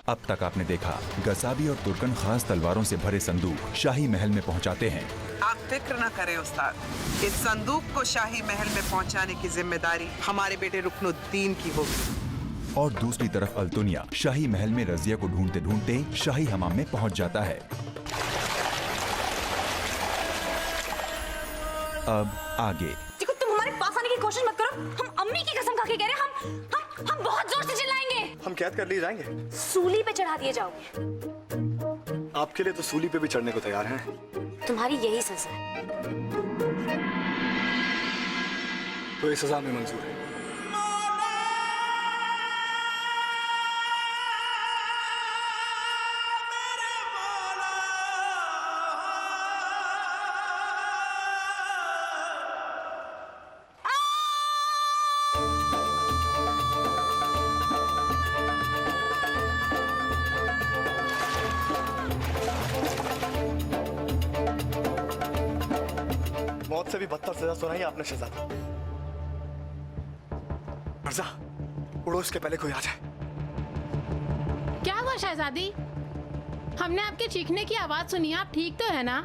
अब तक आपने देखा, गसाबी और तुर्कन खास तलवारों से भरे संदूक शाही महल में पहुंचाते हैं। आप फिक्र न करें उस्ताद, इस संदूक को शाही महल में पहुंचाने की जिम्मेदारी हमारे बेटे रुकनुद्दीन की होगी। और दूसरी तरफ अल्तुनिया शाही महल में रजिया को ढूंढते ढूंढते शाही हमाम में पहुंच जाता है। अब आगे। देखो, तुम हमारे पास आने की कोशिश मत करो। हम अम्मी की कसम खा के कह रहे हैं, हम बहुत जोर से चिल्लाएंगे। हम कैद कर लिए जाएंगे, सूली पे चढ़ा दिए जाओगे। आपके लिए तो सूली पे भी चढ़ने को तैयार हैं। तुम्हारी यही सजा है। तो ये सजा में मंजूर है। मौत से भी बदतर सजा सुनाई आपने शहजादा। मिर्जा, उड़ो, इसके पहले कोई आ जाए। क्या हुआ शहजादी? हमने आपके चीखने की आवाज सुनी, आप ठीक तो है ना?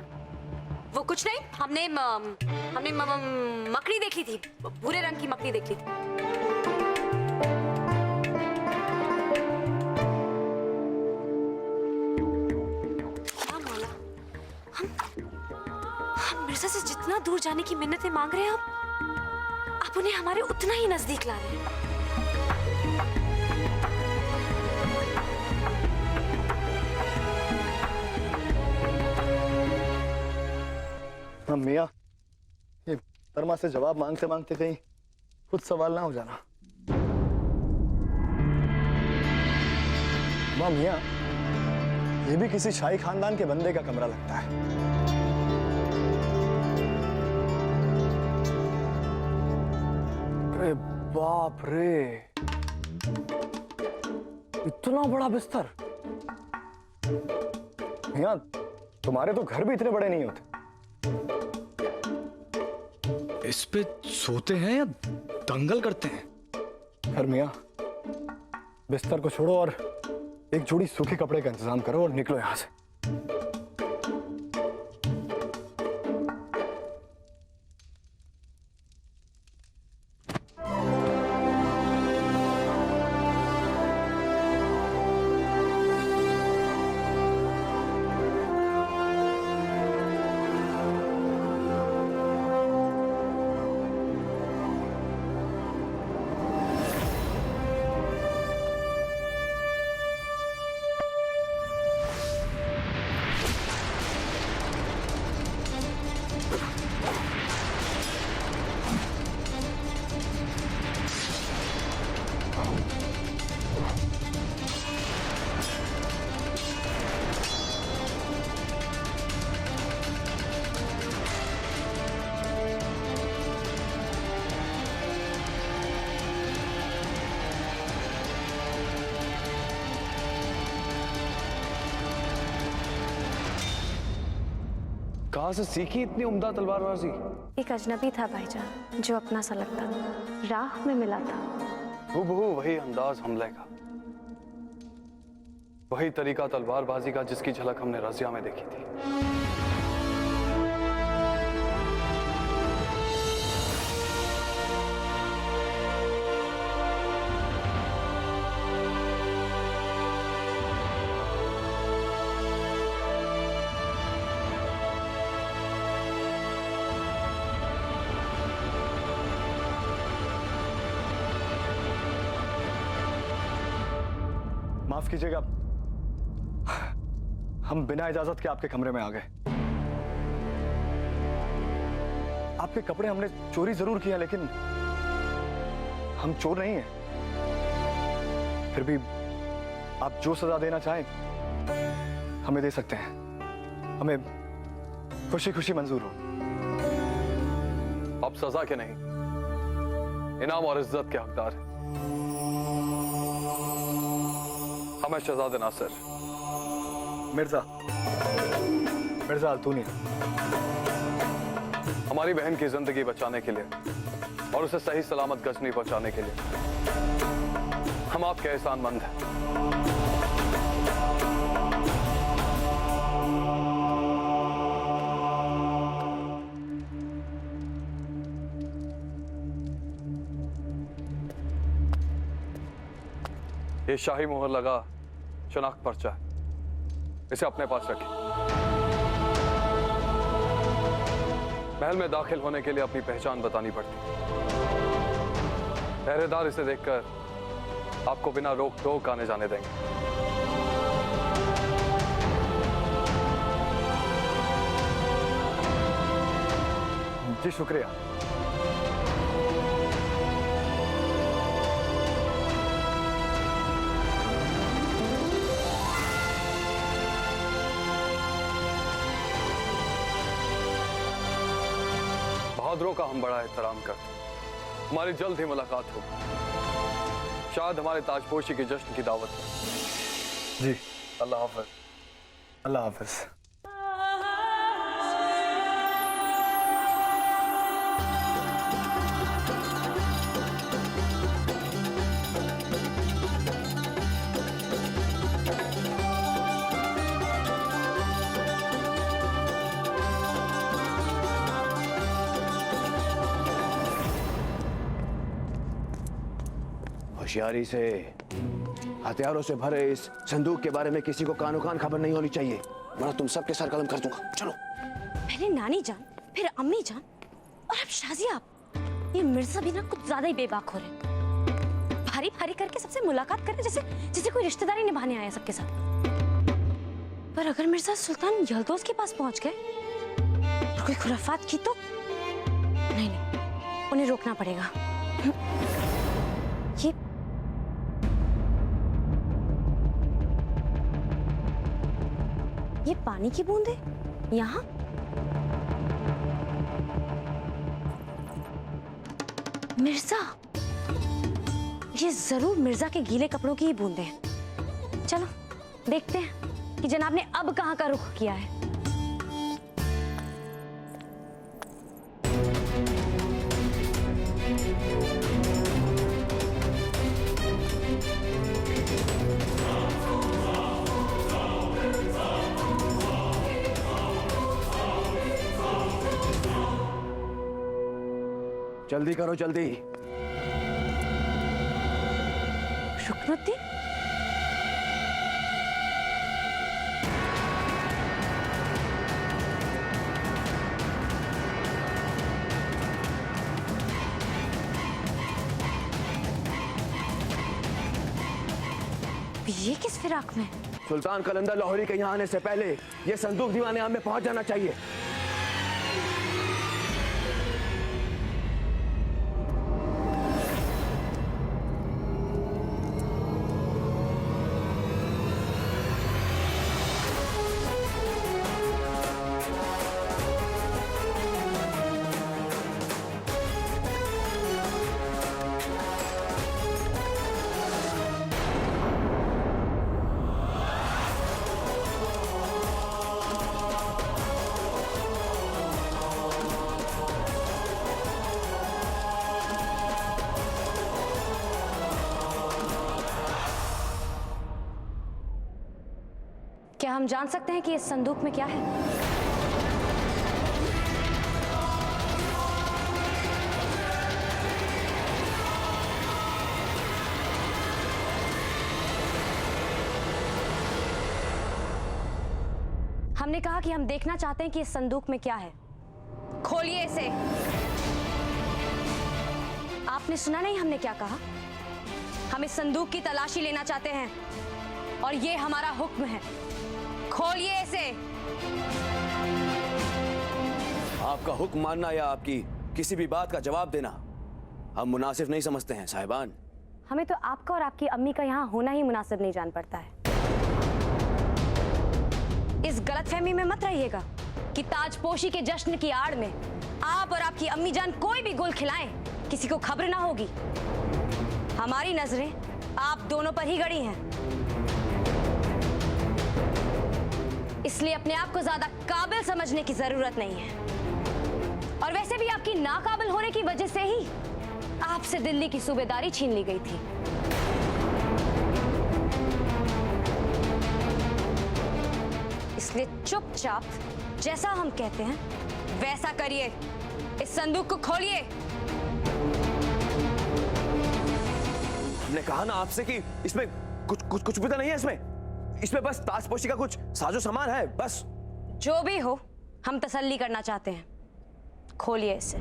वो कुछ नहीं, हमने मकड़ी देख ली थी, भूरे रंग की मकड़ी देख ली थी। क्या मौला, हम मिर्जा से जितना दूर जाने की मिन्नतें मांग रहे हैं, आप उन्हें हमारे उतना ही नजदीक ला रहे हैं। हाँ मियाँ, ये तरमा से जवाब मांगते मांगते कहीं खुद सवाल ना हो जाना। वाह मियाँ, ये भी किसी शाही खानदान के बंदे का कमरा लगता है। अरे बाप रे, इतना बड़ा बिस्तर। मियाँ, तुम्हारे तो घर भी इतने बड़े नहीं होते। इस पे सोते हैं या दंगल करते हैं? फिर मियाँ, बिस्तर को छोड़ो और एक जोड़ी सूखे कपड़े का इंतजाम करो और निकलो यहां से। कहाँ से सीखी इतनी उम्दा तलवारबाजी? एक अजनबी था भाईजान, जो अपना सा लगता था, राह में मिला था। हूबहू वही अंदाज हमले का, वही तरीका तलवारबाजी का जिसकी झलक हमने रजिया में देखी थी। माफ कीजिएगा, हम बिना इजाजत के आपके कमरे में आ गए। आपके कपड़े हमने चोरी जरूर किया, लेकिन हम चोर नहीं हैं। फिर भी आप जो सजा देना चाहें हमें दे सकते हैं। हमें खुशी खुशी मंजूर हो। अब सजा के नहीं, इनाम और इज्जत के हकदार हैं। हमें शहजादे नासिर, मिर्जा अल्तुनिया, हमारी बहन की जिंदगी बचाने के लिए और उसे सही सलामत गजनी पहुंचाने के लिए हम आपके एहसानमंद हैं। ये शाही मोहर लगा शनाख्त पर्चा है, इसे अपने पास रखें। महल में दाखिल होने के लिए अपनी पहचान बतानी पड़ती। पहरेदार इसे देखकर आपको बिना रोक टोक आने जाने देंगे। जी शुक्रिया। बहादुरों का हम बड़ा एहतराम करते हैं। हमारी जल्द ही मुलाकात हो, शायद हमारे ताजपोशी के जश्न की दावत में। जी अल्लाह हाफ़िज़। अल्लाह हाफिज। होशियारी से हथियारों से भरे इस संदूक के बारे में किसी को कानो कान खबर नहीं होनी चाहिए, वरना तुम सबके सर कलम कर दूंगा। चलो। पहले नानी जान, फिर अम्मी जान, और अब शाजिया। ये मिर्जा भी ना कुछ ज्यादा ही बेबाक हो रहे हैं। भारी भारी करके सबसे मुलाकात कर रहे, जैसे कोई रिश्तेदारी निभाने आया सबके साथ। पर अगर मिर्जा सुल्तान यल्दोज के पास पहुंच गए और कोई खुराफात की तो नहीं, उन्हें रोकना पड़ेगा। ये पानी की बूंदे यहाँ? मिर्जा, ये जरूर मिर्जा के गीले कपड़ों की ही बूंदे हैं। चलो देखते हैं कि जनाब ने अब कहाँ का रुख किया है। जल्दी करो जल्दी। रुकनुद्दीन, ये किस फिराक में? सुल्तान कलंदर लाहौरी के यहाँ आने से पहले ये संदूक दीवाने आम में पहुंच जाना चाहिए। क्या हम जान सकते हैं कि इस संदूक में क्या है? हमने कहा कि हम देखना चाहते हैं कि इस संदूक में क्या है। खोलिए इसे। आपने सुना नहीं हमने क्या कहा? हम इस संदूक की तलाशी लेना चाहते हैं और ये हमारा हुक्म है। खोलिए इसे। आपका हुक्म मानना या आपकी किसी भी बात का जवाब देना हम मुनासिब नहीं समझते हैं साहिबान। हमें तो आपका और आपकी अम्मी का यहाँ होना ही मुनासिब नहीं जान पड़ता है। इस गलतफहमी में मत रहिएगा कि ताजपोशी के जश्न की आड़ में आप और आपकी अम्मी जान कोई भी गुल खिलाएं, किसी को खबर ना होगी। हमारी नजरें आप दोनों पर ही गड़ी हैं, इसलिए अपने आप को ज्यादा काबिल समझने की जरूरत नहीं है। और वैसे भी आपकी नाकाबिल होने की वजह से ही आपसे दिल्ली की सूबेदारी छीन ली गई थी। इसलिए चुपचाप जैसा हम कहते हैं वैसा करिए। इस संदूक को खोलिए। हमने कहा ना आपसे कि इसमें कुछ भी तो नहीं है इसमें। इसमें बस ताजपोशी का कुछ साजो सामान है बस। जो भी हो, हम तसल्ली करना चाहते हैं। खोलिए इसे।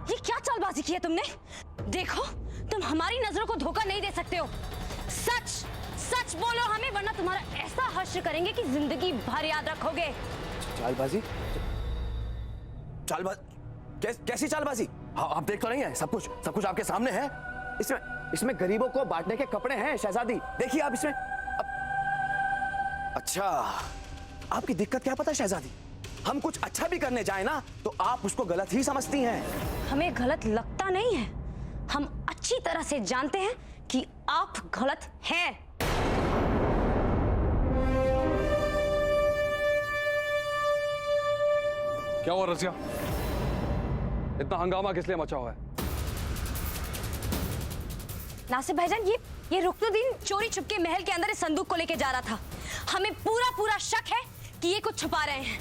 ये क्या चालबाजी की है तुमने? देखो, तुम हमारी नजरों को धोखा नहीं दे सकते हो। सच सच बोलो हमें, वरना तुम्हारा ऐसा हश्र करेंगे कि जिंदगी भर याद रखोगे। चालबाजी? कैसी चालबाजी? आप देख तो नहीं है? सब कुछ आपके सामने है। इसमें गरीबों को बांटने के कपड़े हैं शहजादी। देखिए आप इसमें। अच्छा, आपकी दिक्कत क्या पता है शहजादी? हम कुछ अच्छा भी करने जाए ना तो आप उसको गलत ही समझती हैं। हमें गलत लगता नहीं है, हम अच्छी तरह से जानते हैं कि आप गलत हैं। क्या हुआ रसिया? इतना हंगामा किस लिए मचा हुआ है? नासिर भाईजान, ये रुकनुद्दीन चोरी छुपके महल के अंदर इस संदूक को लेके जा रहा था। हमें पूरा शक है कि ये कुछ छुपा रहे हैं।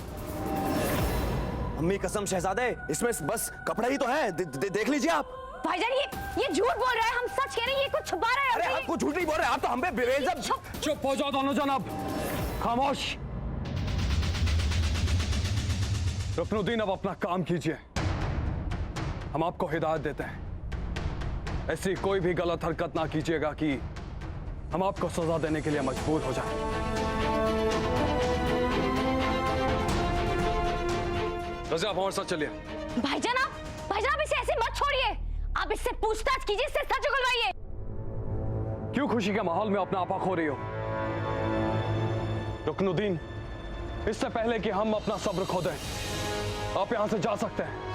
अम्मी कसम शहजादे, इसमें बस कपड़ा ही तो है। देख लीजिए आप। भाईजान, ये झूठ बोल रहा है। हम सच कह रहे हैं, ये कुछ छुपा रहा है। अरे हम कुछ झूठ नहीं बोल रहे, आप तो हम पे बेइज्जत। चुप हो जाओ दोनों जनाब, खामोश। रुकनुद्दीन, अब अपना काम कीजिए। हम आपको हिदायत देते हैं, ऐसी कोई भी गलत हरकत ना कीजिएगा कि हम आपको सजा देने के लिए मजबूर हो जाएं। रज़िया, आप हमारे साथ चलिए। भाईजान आप इसे ऐसे मत छोड़िए। आप इससे पूछताछ कीजिए, इससे सच उगलवाइए। क्यों खुशी के माहौल में अपना आपा खो रही हो? रुकनुद्दीन, इससे पहले कि हम अपना सब्र खो दें, आप यहां से जा सकते हैं।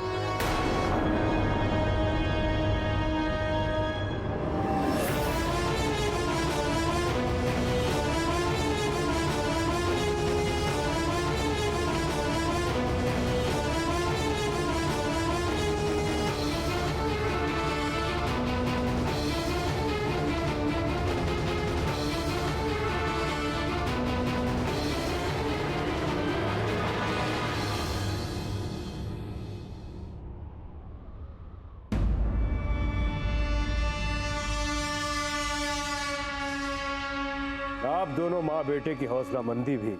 आप दोनों माँ बेटे की हौसलामंदी भी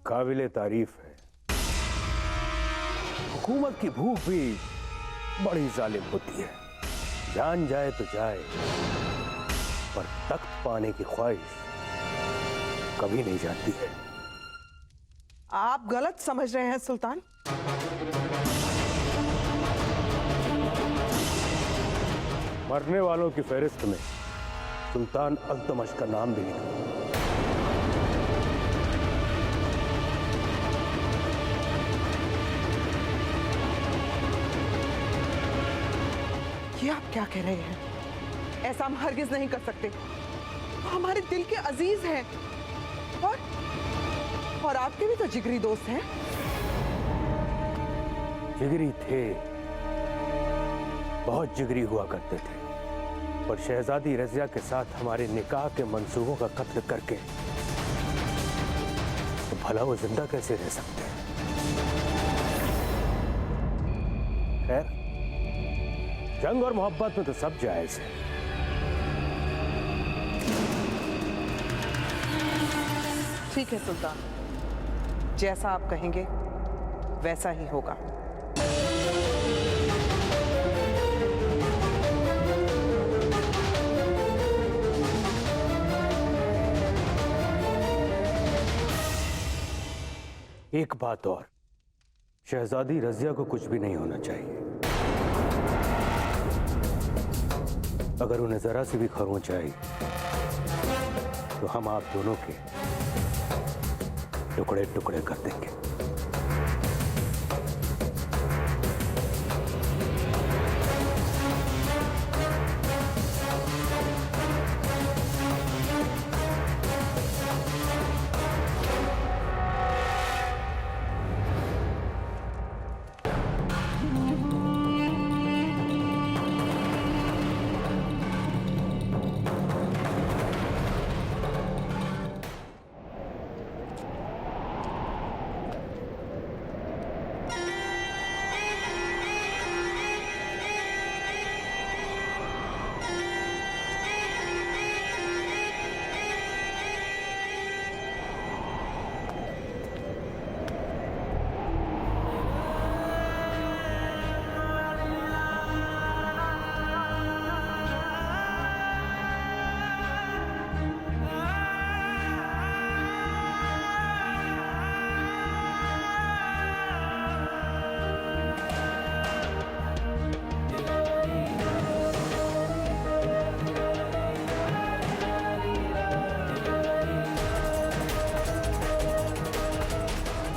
काबिले तारीफ है। हुकूमत की भूख भी बड़ी जालिम होती है। जान जाए तो जाए, पर तख्त पाने की ख्वाहिश कभी नहीं जाती है। आप गलत समझ रहे हैं सुल्तान। मरने वालों की फहरिस्त में सुल्तान अल्तमश का नाम भी लिखा। ये आप क्या कह रहे हैं? ऐसा हम हरगिज नहीं कर सकते। हमारे दिल के अजीज हैं और आपके भी तो जिगरी दोस्त हैं। जिगरी थे, बहुत जिगरी हुआ करते थे, पर शहजादी रजिया के साथ हमारे निकाह के मंसूबों का कत्ल करके तो भला वो जिंदा कैसे रह सकते हैं? खैर, जंग और मोहब्बत में तो सब जायज है। ठीक है सुल्तान, जैसा आप कहेंगे वैसा ही होगा। एक बात और, शहजादी रजिया को कुछ भी नहीं होना चाहिए। अगर उन्हें जरा सी भी खरोंच आई तो हम आप दोनों के टुकड़े टुकड़े कर देंगे।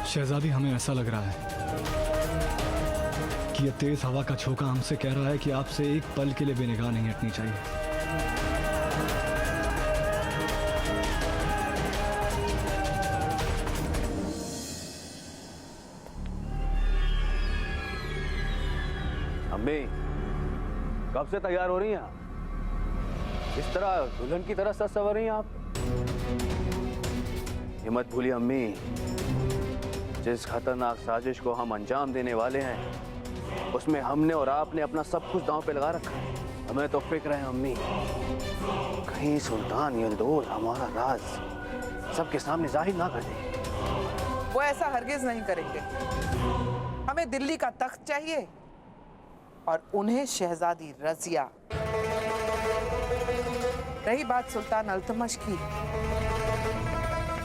शहजादी, हमें ऐसा लग रहा है कि यह तेज हवा का झोंका हमसे कह रहा है कि आपसे एक पल के लिए बेनिगाह नहीं हटनी चाहिए। अम्मी, कब से तैयार हो रही हैं आप? इस तरह दुल्हन की तरह सज संवर रही हैं आप। ये मत भूलिए अम्मी, जिस खतरनाक साजिश को हम अंजाम देने वाले हैं उसमें हमने और आपने अपना सब कुछ दांव पे लगा रखा है। हमें तो फिक्र है अम्मी, कहीं सुल्तान यल्दोज़ हमारा राज सबके सामने जाहिर ना कर दे। वो ऐसा हरगिज नहीं करेंगे। हमें दिल्ली का तख्त चाहिए और उन्हें शहजादी रजिया। रही बात सुल्तान अल्तमश की,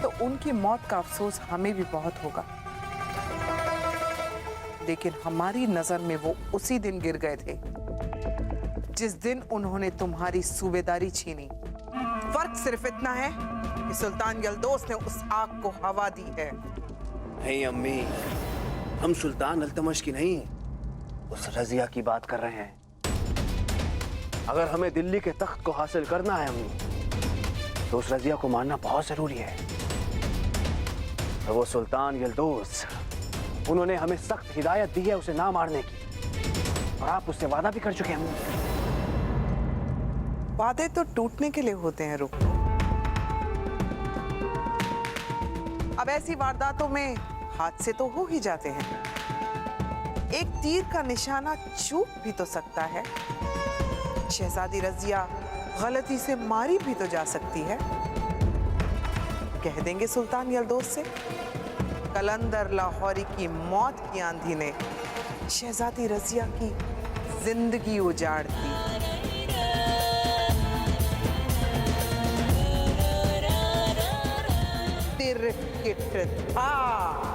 तो उनकी मौत का अफसोस हमें भी बहुत होगा, लेकिन हमारी नजर में वो उसी दिन गिर गए थे जिस दिन उन्होंने तुम्हारी सूबेदारी छीनी। फर्क सिर्फ इतना है कि सुल्तान यल्दोज़ ने उस आग को हवा दी है। नहीं अम्मी, हम सुल्तान अल्तमश की नहीं, उस रजिया की बात कर रहे हैं। अगर हमें दिल्ली के तख्त को हासिल करना है अम्मी, तो उस रजिया को मारना बहुत जरूरी है। तो वो सुल्तान यल्दोज़, उन्होंने हमें सख्त हिदायत दी है उसे ना मारने की, और आप उससे वादा भी कर चुके हैं। वादे तो टूटने के लिए होते हैं रुक। अब ऐसी वारदातों में हादसे तो हो ही जाते हैं। एक तीर का निशाना चूक भी तो सकता है। शहजादी रजिया गलती से मारी भी तो जा सकती है। कह देंगे सुल्तान यल्दोस से कलंदर लाहौरी की मौत की आंधी ने शहजादी रजिया की जिंदगी उजाड़ दी। तिरकिट था।